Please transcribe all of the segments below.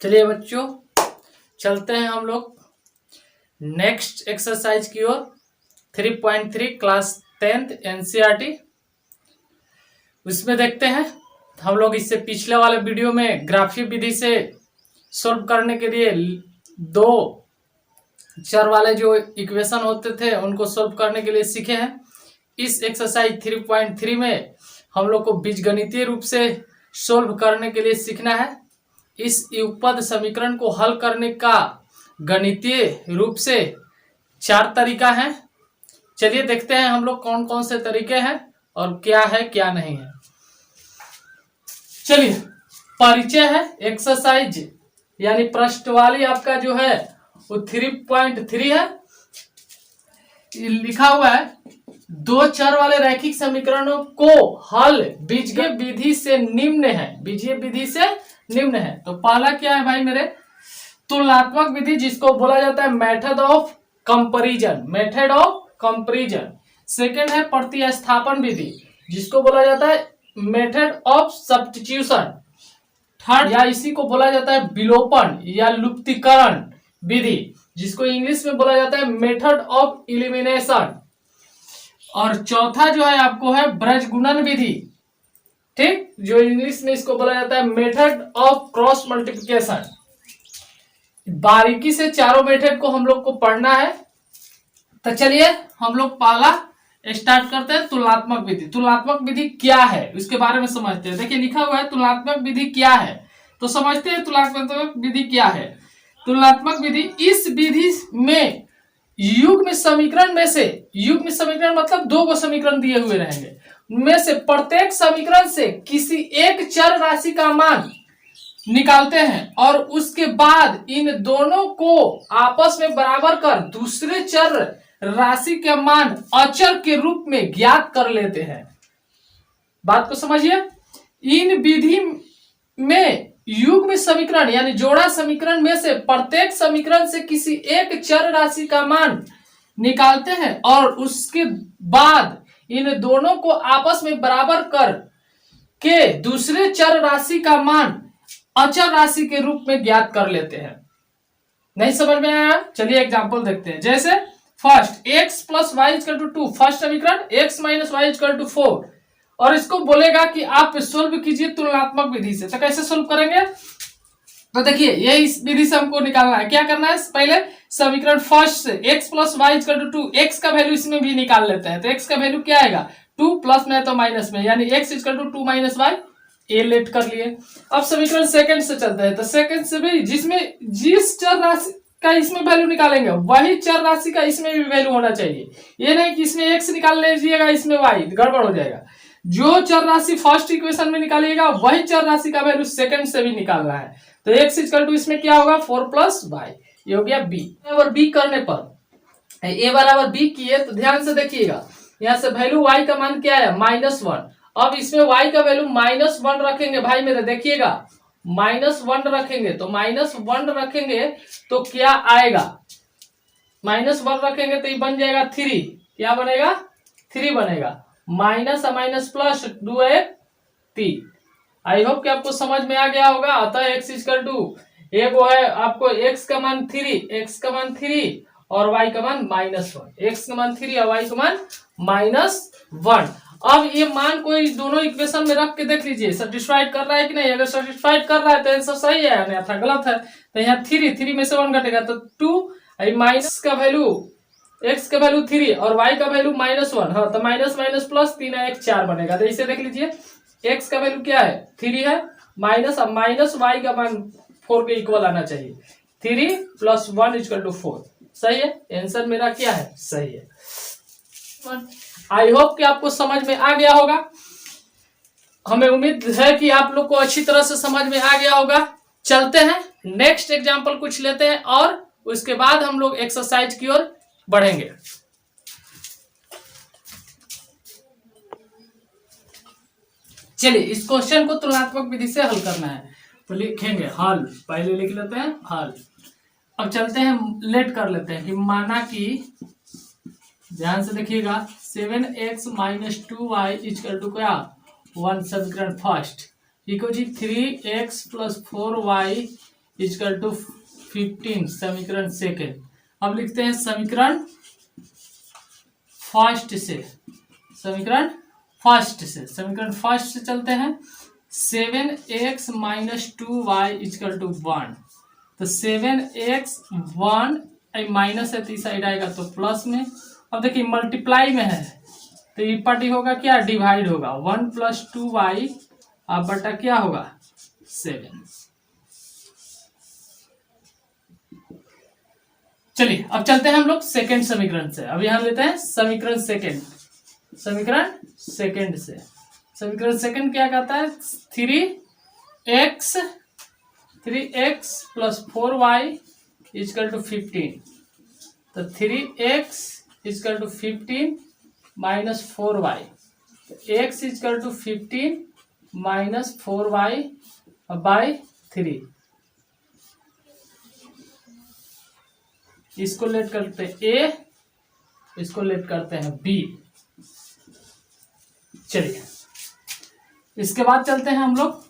चलिए बच्चों, चलते हैं हम लोग नेक्स्ट एक्सरसाइज की ओर। 3.3 क्लास 10th एनसीईआरटी, उसमें देखते हैं हम लोग। इससे पिछले वाले वीडियो में ग्राफीय विधि से सॉल्व करने के लिए दो चर वाले जो इक्वेशन होते थे उनको सॉल्व करने के लिए सीखे हैं। इस एक्सरसाइज 3.3 में हम लोग को बीजगणितीय रूप से सॉल्व करने के लिए सीखना है। इस युगपद समीकरण को हल करने का गणितीय रूप से 4 तरीका है। चलिए देखते हैं हम लोग कौन कौन से तरीके हैं और क्या है क्या नहीं है। चलिए, परिचय है। एक्सरसाइज यानी पृष्ठवाली आपका जो है वो 3.3 है। लिखा हुआ है दो चर वाले रैखिक समीकरणों को हल बीजगणितीय विधि से निम्न है। बीजगणितीय विधि से निम्न है तो पहला क्या है भाई मेरे? तुलनात्मक विधि, जिसको बोला जाता है method of comparison. Method of comparison. Second है प्रतिस्थापन विधि, जिसको बोला जाता है मेथड ऑफ सब्स्टिट्यूशन। थर्ड या इसी को बोला जाता है विलोपन या लुप्तीकरण विधि, जिसको इंग्लिश में बोला जाता है मेथड ऑफ इलिमिनेशन। और चौथा जो है आपको है ब्रजगुणन विधि, ठीक, जो इंग्लिश में इसको बोला जाता है मेथड ऑफ क्रॉस मल्टीप्लिकेशन। बारीकी से चारों मेथड को हम लोग को पढ़ना है। तो चलिए हम लोग पहला स्टार्ट करते हैं तुलनात्मक विधि। तुलनात्मक विधि क्या है उसके बारे में समझते हैं। देखिए लिखा हुआ है तुलनात्मक विधि क्या है, तो समझते हैं तुलनात्मक विधि क्या है। तुलनात्मक विधि, इस विधि में युग्म समीकरण में से, युग्म समीकरण मतलब दो को समीकरण दिए हुए रहेंगे, उनमें से प्रत्येक समीकरण से किसी एक चर राशि का मान निकालते हैं और उसके बाद इन दोनों को आपस में बराबर कर दूसरे चर राशि के मान अचर के रूप में ज्ञात कर लेते हैं। बात को समझिए। इन विधि में युग्म समीकरण यानी जोड़ा समीकरण में से प्रत्येक समीकरण से किसी एक चर राशि का मान निकालते हैं और उसके बाद इन दोनों को आपस में बराबर कर के दूसरे चर राशि का मान अचर राशि के रूप में ज्ञात कर लेते हैं। नहीं समझ में आया? चलिए एग्जांपल देखते हैं। जैसे first x plus Y equal to 2, first समीकरण x minus Y equal to 4, और इसको बोलेगा कि आप सोल्व कीजिए तुलनात्मक विधि से। तो कैसे सोल्व करेंगे? तो देखिए ये इस विधि से हमको निकालना है। क्या करना है? पहले समीकरण फर्स्ट से x plus Y equal to 2, x का वैल्यू इसमें भी निकाल लेते हैं। तो x का वैल्यू क्या आएगा? 2 प्लस में तो माइनस में, यानी x equal to 2 minus Y, ए लेट कर लिए। अब समीकरण सेकंड से चलते हैं। तो सेकंड से भी जिसमें जिस चर राशि का इसमें वैल्यू निकालेंगे वही चर राशि का इसमें भी वैल्यू होना चाहिए। ये नहीं कि इसमें x निकाल लीजिएगा इसमें y, गड़बड़ हो जाएगा। जो चर राशि फर्स्ट इक्वेशन में निकालिएगा वही चर राशि का वैल्यू सेकंड से भी निकालना है। तो x इक्वल टू इसमें क्या होगा? 4 प्लस वाई, ये हो गया b। और b करने पर a बराबर b किए तो ध्यान से देखिएगा, यहाँ से वैल्यू y का मान क्या है? -1। अब इसमें y का वैल्यू -1 रखेंगे भाई मेरे, देखिएगा -1 रखेंगे तो -1 रखेंगे तो क्या आएगा? -1 रखेंगे तो ये बन जाएगा 3। क्या बनेगा? 3 बनेगा। Minus minus plus 2 3। I hope कि आपको समझ में आ गया होगा। अतः x इक्वल टू एक वो है आपको x का मान 3, x का मान 3 और y का मान -1, x का मान 3 और y का मान -1। अब ये मान को इस दोनों इक्वेशन में रख के देख लीजिए सेटिस्फाइड कर रहा है कि नहीं। अगर सेटिस्फाइड कर रहा है तो आंसर सही है, अन्यथा गलत है। तो यहाँ 3 में से 1 घटेगा तो 2, माइनस का वैल्यू x का वैल्यू 3 और y का वैल्यू -1, हाँ तो माइनस माइनस प्लस 3 1 4 बनेगा। तो इसे देख लीजिए x का वैल्यू क्या है? 3 है, माइनस अब माइनस y का मान 4 के इक्वल आना चाहिए। 3 + 1 = 4। सही है, आंसर मेरा क्या है? सही है। आई होप कि आपको समझ में आ गया होगा। हमें उम्मीद है कि आप लोग को अच्छी तरह से समझ में आ गया होगा। चलते हैं नेक्स्ट एग्जांपल कुछ लेते हैं और उसके बाद हम लोग एक्सरसाइज की ओर बढ़ेंगे। चलिए इस क्वेश्चन को तुलनात्मक विधि से हल करना है तो लिखेंगे हल, पहले लिख लेते हैं हल। अब चलते हैं लेट कर लेते हैं कि माना कि, ध्यान से देखिएगा, 7x - 2y = क्या? 1 समीकरण first equal to 3x + 4y equal to 15 समीकरण सेकेंड। अब लिखते हैं समीकरण फर्स्ट से, समीकरण फर्स्ट से चलते हैं। 7x minus 2y equal to 1। तो 7x 1 माइनस है तो इस साइड आएगा तो प्लस में। अब देखिए मल्टीप्लाई में है तो ये पार्टी होगा क्या, डिवाइड होगा। 1 प्लस 2y अब बटा क्या होगा 7। चलिए अब चलते हैं हम लोग सेकेंड समीकरण से। अब यहां लेते हैं समीकरण सेकेंड से। समीकरण सेकेंड क्या कहता है, 3x plus 4y equal to 15। तो 3x equal to 15 minus 4y, x equal to 15 minus 4y by 3। इसको लेट करते हैं a, इसको लेट करते हैं b। चलिए इसके बाद चलते हैं हम लोग,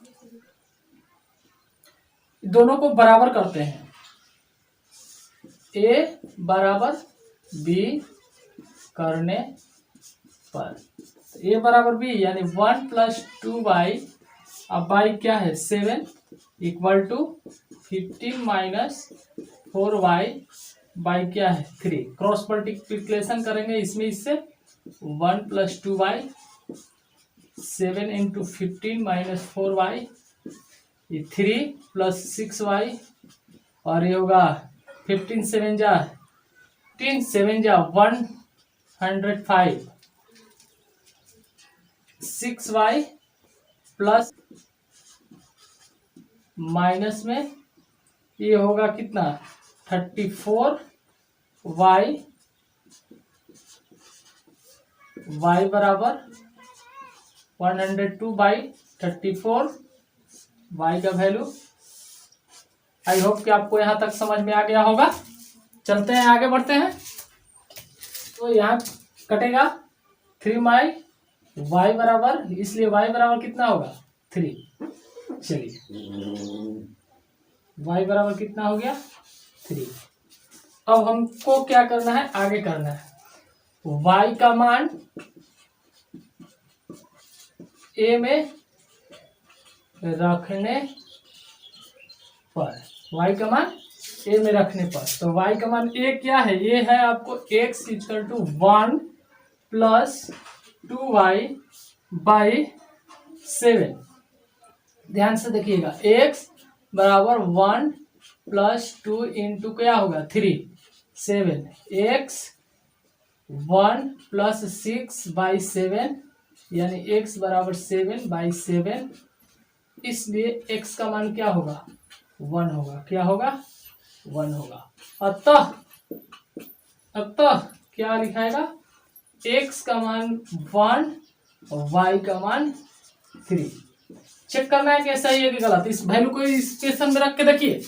दोनों को बराबर करते हैं। a बराबर b करने पर a बराबर b यानी 1 प्लस 2y अब बाई क्या है 7 equal to 15 minus 4y by क्या है 3। क्रॉस मल्टीप्लिकेशन करेंगे इसमें इससे 1 plus 2y 7 into 15 minus 4y ये 3 प्लस 6y और ये होगा 15 7 जा 105 6y प्लस माइनस में ये होगा कितना 34y बराबर 102 बाई 34 y का वैल्यू। आई होप कि आपको यहां तक समझ में आ गया होगा। चलते हैं आगे बढ़ते हैं। तो यहाँ कटेगा 3y बराबर, इसलिए y बराबर कितना होगा 3। चलिए y बराबर कितना हो गया 3। अब हमको क्या करना है, आगे करना है y का मान a में रखने पर, y का मान a में रखने पर। तो y का मान a क्या है, ये है आपको x equal to 1 plus 2y by 7। ध्यान से देखिएगा x बराबर 1 प्लस 2 इंटू क्या होगा 3 7 x 1 प्लस 6 बाई 7 यानी x बराबर 7 बाई 7। इसलिए x का मान क्या होगा 1 होगा। क्या होगा 1 होगा। अतः क्या लिखाएगा x का मान 1 और y का मान 3। चेक करना है कि सही है कि गलत। इस वैल्यू को इक्वेशन में रख के देखिए,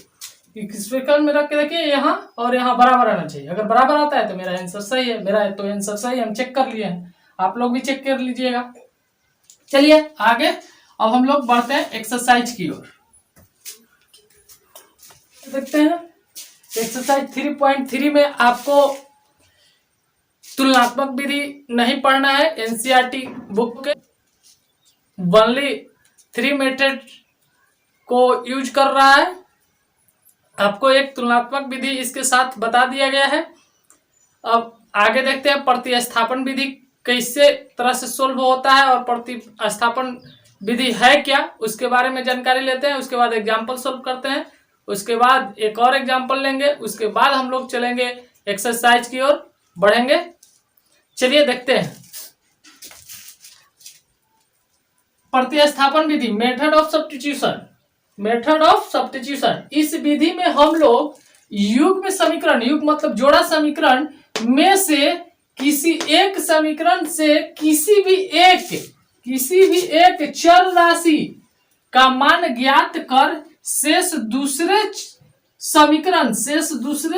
इक्वेशन में रख के देखिए यहाँ और यहाँ बराबर आना चाहिए। अगर बराबर आता है तो मेरा आंसर सही है, मेरा तो आंसर सही है, हम चेक कर लिए हैं। आप लोग भी चेक कर लीजिएगा। चलिए आगे अब हम लोग बढ़ते हैं एक्सरसाइज की ओर। देखते हैं एक्सरसाइज 3.3 में आपको तुलनात्मक विधि नहीं पढ़ना है। एनसीईआरटी बुक के ओनली 3 मेथड को यूज कर रहा है। आपको एक तुलनात्मक विधि इसके साथ बता दिया गया है। अब आगे देखते हैं प्रतिस्थापन विधि कैसे तरह से सोल्व होता है और प्रतिस्थापन विधि है क्या, उसके बारे में जानकारी लेते हैं। उसके बाद एग्जाम्पल सोल्व करते हैं, उसके बाद एक और एग्जाम्पल लेंगे, उसके बाद हम लोग चलेंगे एक्सरसाइज की ओर बढ़ेंगे। चलिए देखते हैं प्रतिस्थापन विधि, मेथड ऑफ सब्स्टिट्यूशन। इस विधि में हम लोग युग्म समीकरण, युग्म मतलब जोड़ा समीकरण में से किसी एक समीकरण से किसी भी एक चर राशि का मान ज्ञात कर शेष दूसरे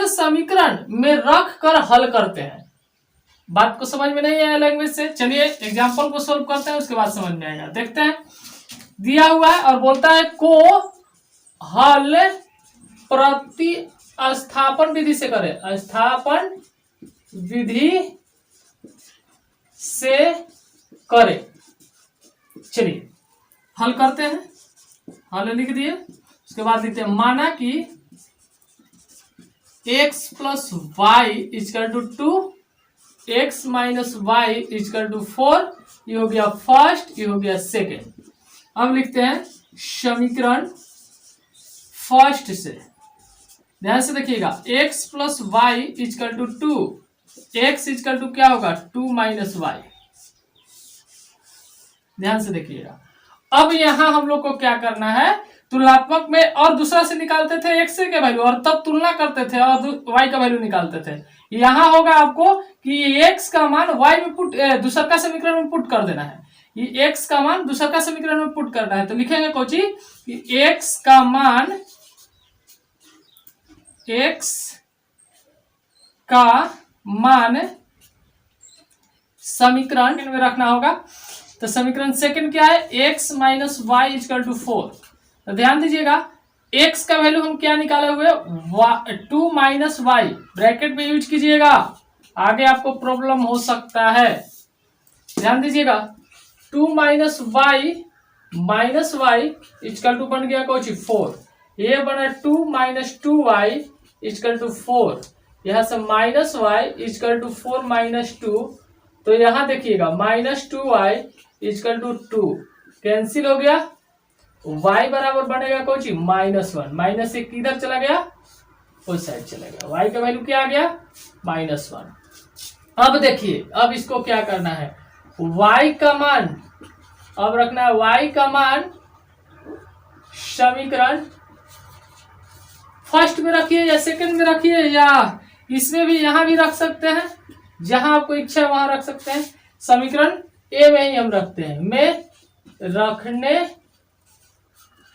समीकरण में रख कर हल करते हैं। बात को समझ में नहीं आया लैंग्वेज से, चलिए एग्जाम्पल को सोल्व करते हैं, उसके बाद समझ में आएगा। देखते हैं दिया हुआ है और बोलता है को हल प्रतिस्थापन विधि से करें, स्थापन विधि से करें। चलिए हल करते हैं, हल लिख दिए। उसके बाद लिखते हैं माना कि x plus Y equal to 2, x minus Y equal to 4। ये हो गया फर्स्ट, ये हो गया सेकेंड। अब लिखते हैं समीकरण फर्स्ट से, ध्यान से देखिएगा। x plus Y equal to 2, x equal to क्या होगा 2 माइनस वाई। ध्यान से देखिएगा। अब यहां हम लोग को क्या करना है, तुलनात्मक में और दूसरा से निकालते थे x के वैल्यू और तब तुलना करते थे और y का वैल्यू निकालते थे। यहां होगा आपको कि x का मान y में पुट, दूसरा का समीकरण में पुट कर देना है। ये x का मान दूसरा का समीकरण में पुट करना है। तो लिखेंगे कोची कि x का मान, x का मान समीकरण में रखना होगा। तो समीकरण सेकंड क्या है, x minus Y equal to 4। तो ध्यान दीजिएगा x का वैल्यू हम क्या निकाले हुए, 2 माइनस वाई, ब्रैकेट में यूज कीजिएगा, आगे आपको प्रॉब्लम हो सकता है। ध्यान दीजिएगा 2 माइनस वाई इजकल टू बन गया कोची 4। ये बना 2 माइनस 2 वाई इजकल टू 4। यहां से minus Y equal to 4 minus 2। तो यहां देखिएगा minus 2 Y equal to 2 cancel हो गया। y बराबर बनेगा कोची -1। माइनस एक किधर चला गया, उस साइड चला गया। y का वैल्यू क्या आ गया -1। अब देखिए, अब इसको क्या करना है, y का मान अब रखना है, y का मान समीकरण फर्स्ट में रखिए या सेकंड में रखिए या इसमें भी, यहां भी रख सकते हैं, जहां आपको इच्छा है वहां रख सकते हैं। समीकरण ए में ही हम रखते हैं, में रखने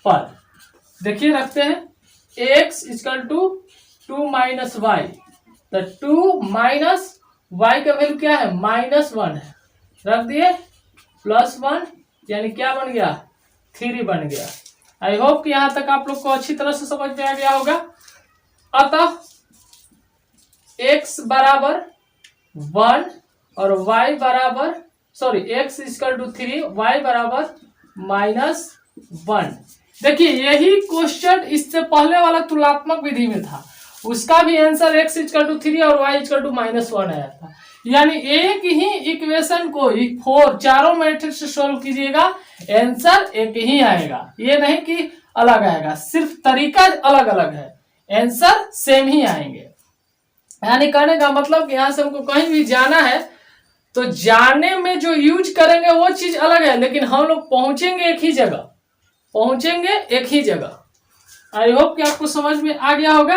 पर देखिए रखते हैं x equal to 2 minus Y. तो 2 माइनस वाई का वैल्यू क्या है -1 है, रख दिए +1 यानी क्या बन गया 3 बन गया। आई होप कि यहां तक आप लोग को अच्छी तरह से समझ में आ गया होगा। अतः x बराबर 1 और y बराबर x इजकल टू 3, y बराबर -1। देखिए यही क्वेश्चन इससे पहले वाला तुलनात्मक विधि में था, उसका भी आंसर x इजकल टू 3 और y इजकल टू -1 आया था। यानी एक ही इक्वेशन को 4 चारों मेथड से सोल्व कीजिएगा, आंसर एक ही आएगा। ये नहीं कि अलग आएगा, सिर्फ तरीका अलग अलग है, आंसर सेम ही आएंगे। यानी कहने का मतलब कि यहां से हमको कहीं भी जाना है तो जाने में जो यूज करेंगे वो चीज अलग है, लेकिन हम लोग पहुंचेंगे एक ही जगह, आई होप कि आपको समझ में आ गया होगा।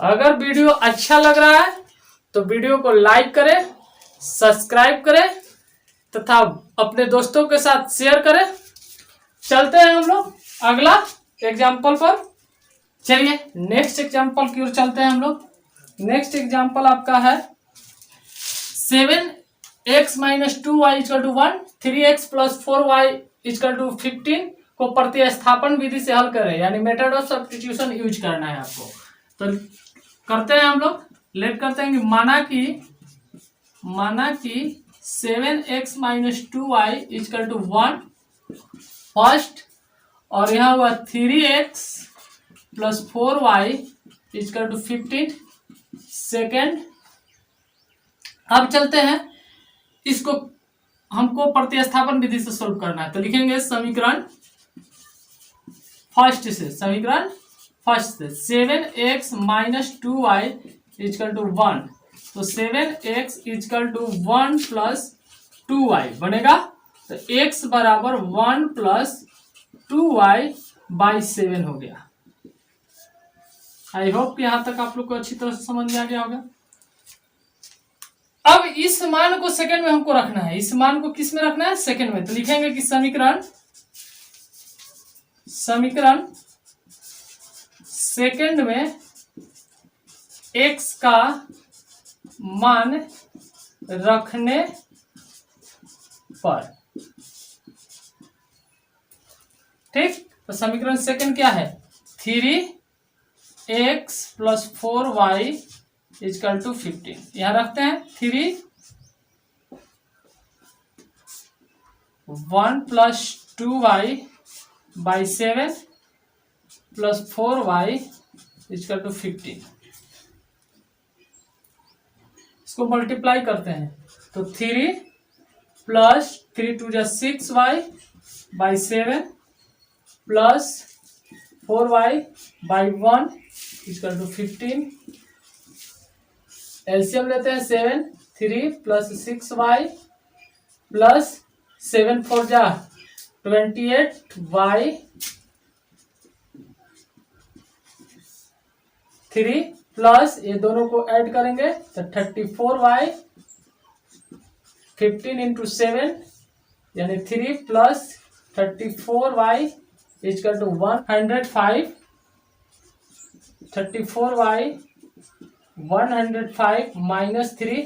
अगर वीडियो अच्छा लग रहा है तो वीडियो को लाइक करें, सब्सक्राइब करें तथा अपने दोस्तों के साथ शेयर करें। चलते हैं हम लोग अगला एग्जाम्पल पर। चलिए नेक्स्ट एग्जाम्पल की ओर चलते हैं हम लोग। नेक्स्ट एग्जाम्पल आपका है 7x minus 2y equal to 1, 3x plus 4y equal to 15 को प्रतिस्थापन विधि से हल करें, यानी मेथड ऑफ सब्स्टिट्यूशन यूज करना है आपको। तो करते हैं हम लोग, लेट करते हैं कि माना कि 7x minus 2y equal to 1 first, और यहाँ हुआ 3x plus 4y equal to 15 second. अब चलते हैं, इसको हमको प्रतिस्थापन विधि से सोल्व करना है। तो लिखेंगे समीकरण फर्स्ट से 7x minus 2y equal to 1। तो 7x is equal to 1 plus 2y बनेगा। तो x बराबर 1 प्लस 2y बाई 7 हो गया। आई होप कि यहां तक आप लोग को अच्छी तरह से समझ में आ गया होगा। अब इस मान को सेकंड में हमको रखना है, इस मान को किस में रखना है सेकंड में। तो लिखेंगे कि समीकरण सेकंड में x का मान रखने पर, ठीक। तो समीकरण सेकंड क्या है 3 x plus 4y equal to 15। यहाँ रखते हैं 3 1 plus 2y by 7 plus 4y equal to 15। इसको मल्टीप्लाई करते हैं तो 3 प्लस 3 2 जा 6y by 7 plus 4y by 1 equal to 15। LCM लेते हैं 7 3 प्लस 6y प्लस 7 4 जा 28y 3 प्लस ये दोनों को ऐड करेंगे तो 34y 15 इंटू 7 यानी 3 plus 34y equal to 105। 34y 105 minus 3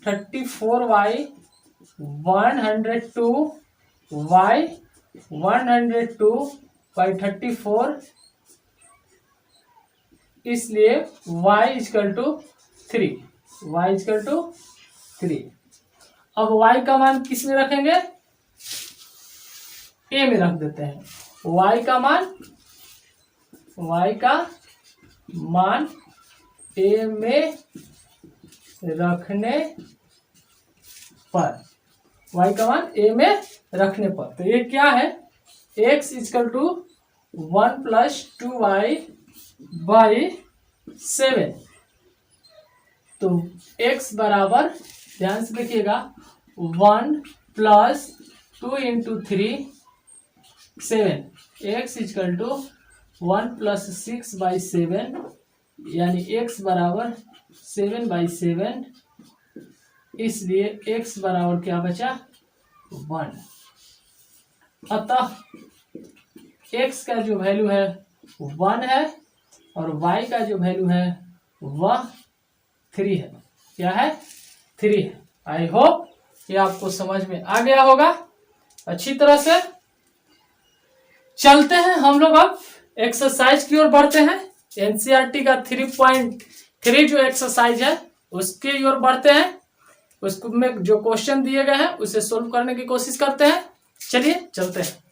34y 102y 102 by 34, इसलिए y equal to 3। y equal to 3। अब y का मान किस में रखेंगे? a में रख देते हैं। y का मान a में रखने पर, y का मान a में रखने पर, तो ये क्या है? x equal to 1 plus 2y by 7। तो x बराबर, ध्यान से देखिएगा, 1 plus 2 into 3 7। x equal to 1 plus 6 by 7 यानी x बराबर 7 बाई 7, इसलिए x बराबर क्या बचा? 1। अतः x का जो वैल्यू है 1 है और y का जो वैल्यू है वह 3 है। क्या है? 3 है। आई होप ये आपको समझ में आ गया होगा अच्छी तरह से। चलते हैं हम लोग अब एक्सरसाइज की ओर बढ़ते हैं। एनसीईआरटी का 3.3 जो एक्सरसाइज है उसके ओर बढ़ते हैं। उसमें जो क्वेश्चन दिए गए हैं उसे सोल्व करने की कोशिश करते हैं। चलिए चलते हैं।